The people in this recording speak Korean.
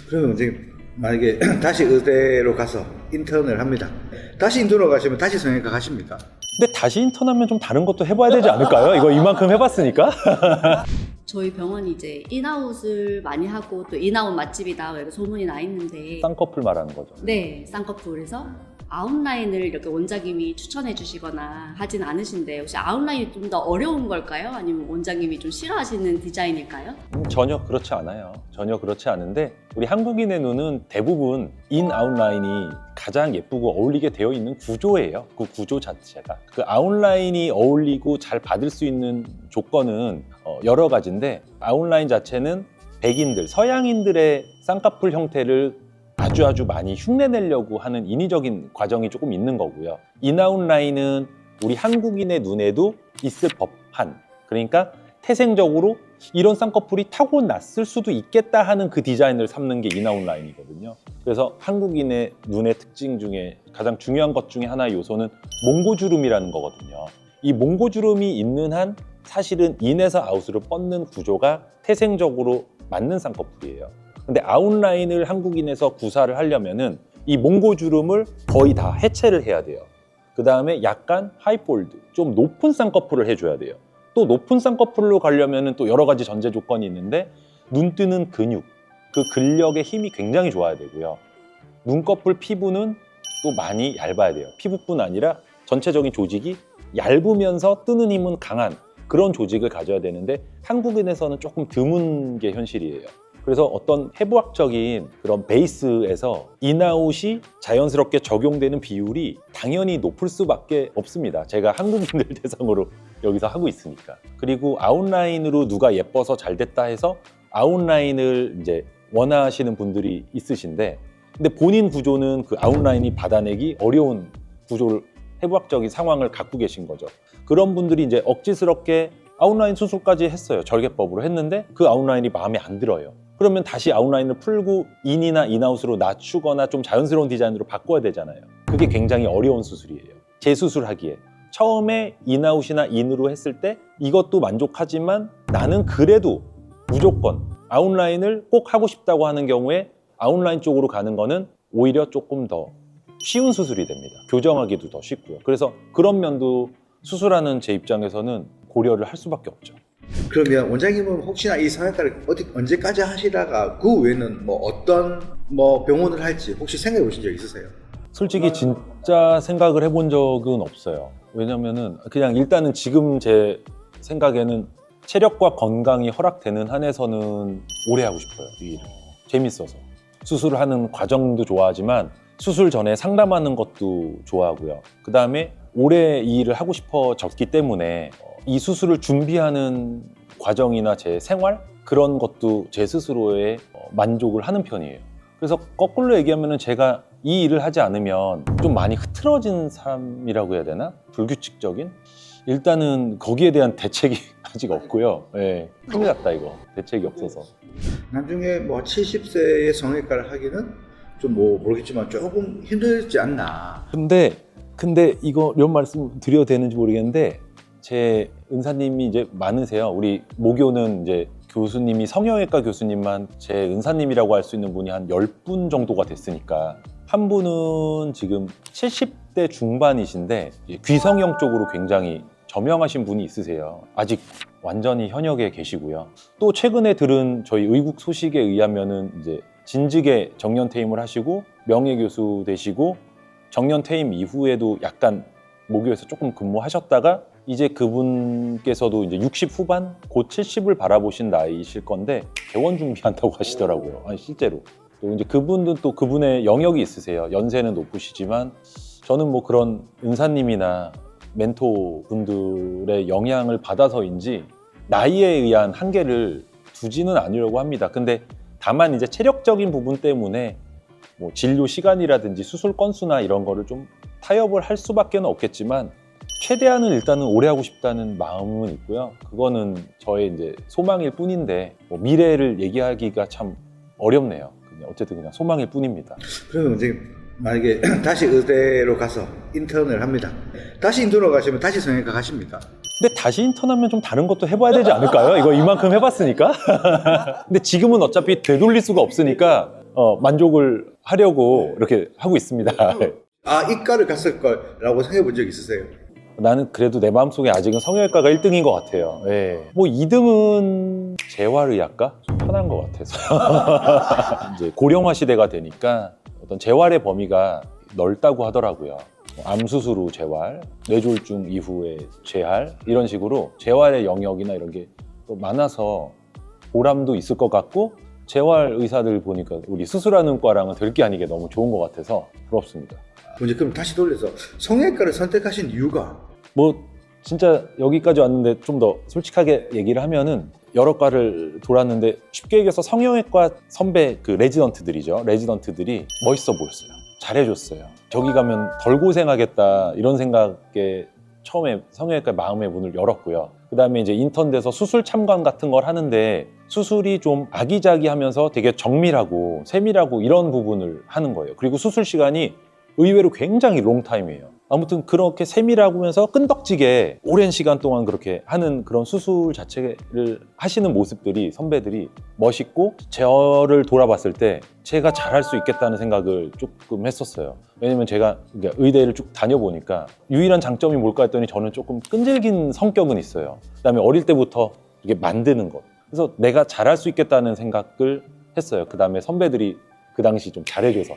그러면 이제 만약에 다시 의대로 가서 인턴을 합니다. 다시 인턴으로 가시면 다시 성형외과 가십니까? 근데 다시 인턴하면 좀 다른 것도 해봐야 되지 않을까요? 이거 이만큼 해봤으니까. 저희 병원이 이제 인아웃을 많이 하고 또 인아웃 맛집이다 이렇게 소문이 나 있는데 쌍꺼풀 말하는 거죠. 네, 쌍꺼풀에서 아웃라인을 이렇게 원장님이 추천해 주시거나 하진 않으신데 혹시 아웃라인이 좀 더 어려운 걸까요? 아니면 원장님이 좀 싫어하시는 디자인일까요? 전혀 그렇지 않아요. 전혀 그렇지 않은데 우리 한국인의 눈은 대부분 인 아웃라인이 가장 예쁘고 어울리게 되어 있는 구조예요. 그 구조 자체가. 그 아웃라인이 어울리고 잘 받을 수 있는 조건은 여러 가지인데 아웃라인 자체는 백인들, 서양인들의 쌍꺼풀 형태를 아주 많이 흉내내려고 하는 인위적인 과정이 조금 있는 거고요. 인아웃라인은 우리 한국인의 눈에도 있을 법한, 그러니까 태생적으로 이런 쌍꺼풀이 타고났을 수도 있겠다 하는 그 디자인을 삼는 게 인아웃라인이거든요. 그래서 한국인의 눈의 특징 중에 가장 중요한 것 중에 하나의 요소는 몽고주름이라는 거거든요. 이 몽고주름이 있는 한 사실은 인에서 아웃으로 뻗는 구조가 태생적으로 맞는 쌍꺼풀이에요. 근데 아웃라인을 한국인에서 구사를 하려면은 이 몽고주름을 거의 다 해체를 해야 돼요. 그 다음에 약간 하이폴드, 좀 높은 쌍꺼풀을 해줘야 돼요. 또 높은 쌍꺼풀로 가려면은 또 여러 가지 전제 조건이 있는데 눈 뜨는 근육, 그 근력의 힘이 굉장히 좋아야 되고요. 눈꺼풀 피부는 또 많이 얇아야 돼요. 피부뿐 아니라 전체적인 조직이 얇으면서 뜨는 힘은 강한 그런 조직을 가져야 되는데 한국인에서는 조금 드문 게 현실이에요. 그래서 어떤 해부학적인 그런 베이스에서 인아웃이 자연스럽게 적용되는 비율이 당연히 높을 수밖에 없습니다. 제가 한국인들 대상으로 여기서 하고 있으니까. 그리고 아웃라인으로 누가 예뻐서 잘 됐다 해서 아웃라인을 이제 원하시는 분들이 있으신데, 근데 본인 구조는 그 아웃라인이 받아내기 어려운 구조를 해부학적인 상황을 갖고 계신 거죠. 그런 분들이 이제 억지스럽게 아웃라인 수술까지 했어요. 절개법으로 했는데 그 아웃라인이 마음에 안 들어요. 그러면 다시 아웃라인을 풀고 인이나 인아웃으로 낮추거나 좀 자연스러운 디자인으로 바꿔야 되잖아요. 그게 굉장히 어려운 수술이에요. 재수술하기에. 처음에 인아웃이나 인으로 했을 때 이것도 만족하지만 나는 그래도 무조건 아웃라인을 꼭 하고 싶다고 하는 경우에 아웃라인 쪽으로 가는 거는 오히려 조금 더 쉬운 수술이 됩니다. 교정하기도 더 쉽고요. 그래서 그런 면도 수술하는 제 입장에서는 고려를 할 수밖에 없죠. 그러면 원장님은 혹시나 이 성형외과를 언제까지 하시다가 그 외에는 뭐 어떤 병원을 할지 혹시 생각해 보신 적 있으세요? 솔직히 진짜 생각을 해본 적은 없어요. 왜냐면은 그냥 일단은 지금 제 생각에는 체력과 건강이 허락되는 한에서는 오래 하고 싶어요. 이 일을. 재밌어서. 수술을 하는 과정도 좋아하지만 수술 전에 상담하는 것도 좋아하고요. 그 다음에 오래 이 일을 하고 싶어졌기 때문에 이 수술을 준비하는 과정이나 제 생활 그런 것도 제 스스로의 만족을 하는 편이에요. 그래서 거꾸로 얘기하면 제가 이 일을 하지 않으면 좀 많이 흐트러진 사람이라고 해야 되나? 불규칙적인? 일단은 거기에 대한 대책이 아직 없고요. 네, 큰일 났다 이거. 대책이 없어서. 나중에 뭐 70세의 성형외과를 하기는 좀 모르겠지만 조금 힘들지 않나. 근데 이거 이런 말씀 드려도 되는지 모르겠는데 제 은사님이 이제 많으세요. 우리 모교는 이제 교수님이 성형외과 교수님만 제 은사님이라고 할 수 있는 분이 한 10분 정도가 됐으니까 한 분은 지금 70대 중반이신데 귀성형 쪽으로 굉장히 저명하신 분이 있으세요. 아직 완전히 현역에 계시고요. 또 최근에 들은 저희 의국 소식에 의하면은 이제 진즉에 정년퇴임을 하시고 명예교수 되시고 정년퇴임 이후에도 약간 모교에서 조금 근무하셨다가 이제 그분께서도 이제 60 후반, 곧 70을 바라보신 나이실 건데 개원 준비한다고 하시더라고요. 아니 실제로. 또 이제 그분도 또 그분의 영역이 있으세요. 연세는 높으시지만 저는 뭐 그런 은사님이나 멘토 분들의 영향을 받아서인지 나이에 의한 한계를 두지는 않으려고 합니다. 근데 다만 이제 체력적인 부분 때문에 뭐 진료 시간이라든지 수술 건수나 이런 거를 좀 타협을 할 수밖에 없겠지만 최대한은 일단은 오래 하고 싶다는 마음은 있고요. 그거는 저의 이제 소망일 뿐인데 뭐 미래를 얘기하기가 참 어렵네요. 어쨌든 그냥 소망일 뿐입니다. 그러면 이제 만약에 다시 의대로 가서 인턴을 합니다. 다시 인턴으로 가시면 다시 성형외과 가십니까? 근데 다시 인턴하면 좀 다른 것도 해봐야 되지 않을까요? 이거 이만큼 해봤으니까. 근데 지금은 어차피 되돌릴 수가 없으니까 만족을 하려고 이렇게 하고 있습니다. 아, 이과를 갔을 거라고 생각해 본 적 있으세요? 나는 그래도 내 마음속에 아직은 성형외과가 1등인 것 같아요. 예. 뭐 2등은 재활의학과? 좀 편한 것 같아서. 이제 고령화 시대가 되니까 어떤 재활의 범위가 넓다고 하더라고요. 암 수술 후 재활, 뇌졸중 이후에 재활, 이런 식으로 재활의 영역이나 이런 게 또 많아서 보람도 있을 것 같고, 재활 의사들 보니까 우리 수술하는 과랑은 될 게 아니게 너무 좋은 것 같아서 부럽습니다. 이제 그럼 다시 돌려서 성형외과를 선택하신 이유가 뭐 진짜 여기까지 왔는데 좀 더 솔직하게 얘기를 하면은 여러 과를 돌았는데, 쉽게 얘기해서 성형외과 선배 그 레지던트들이 멋있어 보였어요. 잘해줬어요. 저기 가면 덜 고생하겠다 이런 생각에 처음에 성형외과 마음의 문을 열었고요. 그 다음에 이제 인턴 돼서 수술 참관 같은 걸 하는데, 수술이 좀 아기자기하면서 되게 정밀하고 세밀하고 이런 부분을 하는 거예요. 그리고 수술 시간이 의외로 굉장히 롱타임이에요. 아무튼 그렇게 세밀하면서 끈덕지게 오랜 시간 동안 그렇게 하는 그런 수술 자체를 하시는 모습들이, 선배들이 멋있고, 저를 돌아봤을 때 제가 잘할 수 있겠다는 생각을 조금 했었어요. 왜냐면 제가 의대를 쭉 다녀보니까 유일한 장점이 뭘까 했더니 저는 조금 끈질긴 성격은 있어요. 그다음에 어릴 때부터 이게 만드는 것. 그래서 내가 잘할 수 있겠다는 생각을 했어요. 그다음에 선배들이 그 당시 좀 잘해줘서